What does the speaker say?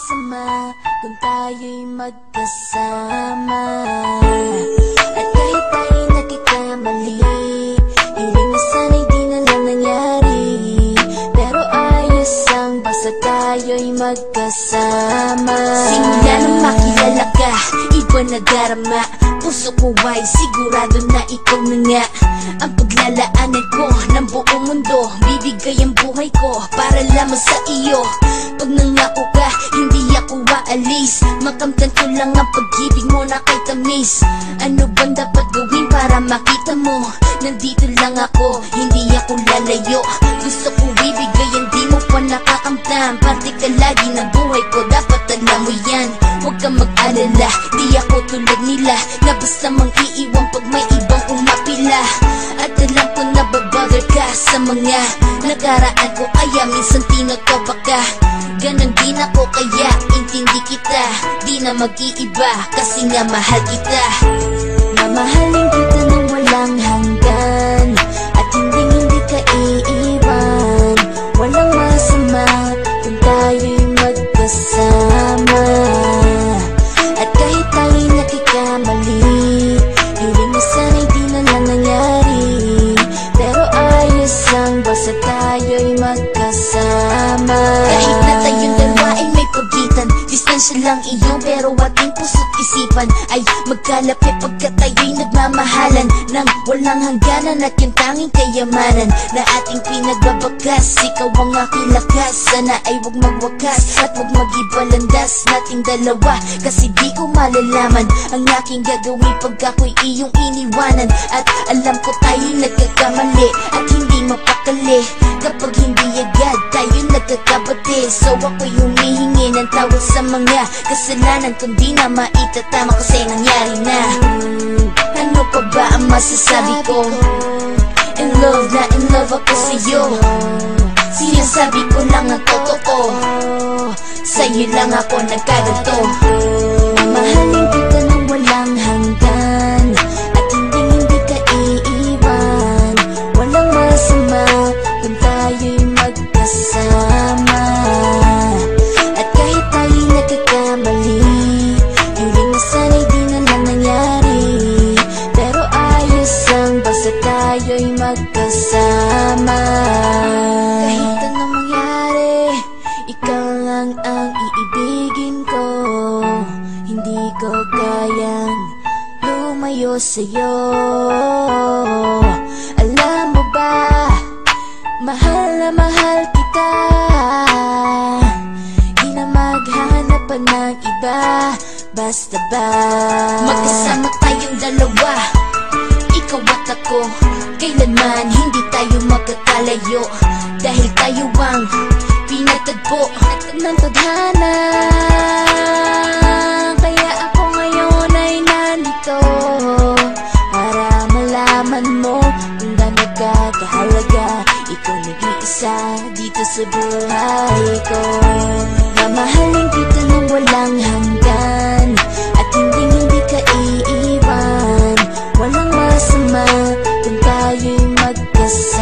masama kung tayo'y magkasama. At kahit tayo'y nagkakamali, hiling na sana'y di na lang nangyari. Pero ayos ang basta tayo'y magkasama. Simula nang makilala ka, iba na darama. Puso ko ay sigurado na ikaw na nga ang paglalaanan ko ng buong mundo. Bibigay ang buhay ko para lamang sa iyo. Pag nangako ka, hindi ako aalis. Makamtan ko lang ang pag-ibig mo na kay tamis. Ano bang dapat gawin para makita mo? Nandito lang ako, hindi ako lalayo. Gusto ko bibigay, hindi mo pa nakakamtan. Parte ka lagi ng buhay ko, dapat alam mo yan. Huwag kang mag-alala, di ako tulad nila na basta mang iiwan pag may ibang umapila. At alam ko na babother ka sa mga nakaraan ko, kaya minsan tinatawa ka. Ganon din ako kaya intindi kita. Di na mag-iiba kasi nga mahal kita. Mamahalin kita nang walang hanggan, at hindi ka iiwan. Walang masama kung tayo'y magkasama. At kahit tayo'y nakikamali, hiling na sana'y di na lang nangyari. Pero ayos lang basta tayo'y magkasama. Kahit na tayong dalawa ay may pagitan, distansya lang iyon pero ating puso't isipan ay magkalapit pagkat tayo'y nagmamahalan ng walang hangganan. At yung tanging kayamanan na ating pinagbabakas, ikaw ang aking lakas. Sana ay huwag magwakas at huwag mag-ibalandas nating dalawa, kasi di ko malalaman ang aking gagawin pag ako'y iyong iniwanan. At alam ko tayo'y nagkakamali at hindi mapakali kapag hindi agad tayo nagkakabati. So ako'y humihingi ng tawad sa mga kasalanan kung di na maitatama kasi nangyari na. Ano pa ba ang masasabi ko? In love na in love ako sa'yo. Sinasabi ko lang ang totoo, sa'yo lang ako nagkaganto. Mamahalin kita nang walang hanggan, at hindi ka iiwan. Walang masama kung tayo'y magkasama. At kahit tayo'y nagkakamali, hiling na sana'y di na lang nangyari. Pero ayos lang basta tayo'y magkasama. Kahit anong mangyari, ikaw lang ang iibigin ko. Hindi ko kayang lumayo sa'yo. Alam mo ba, mahal na mahal kita. Di na maghanap pa ng iba, basta ba magkasama tayong dalawa, ikaw at ako. Kailanman hindi tayo magkakalayo, dahil tayo ang pinatagpo ng tadhana. Kaya ako ngayon ay nandito para malaman mo kung gaano ka kahalaga. Ikaw nag-iisa dito sa buhay ko. Mamahalin kita nang walang hanggan, at hindi ka iiwan. Walang masama kung tayo'y magkasama.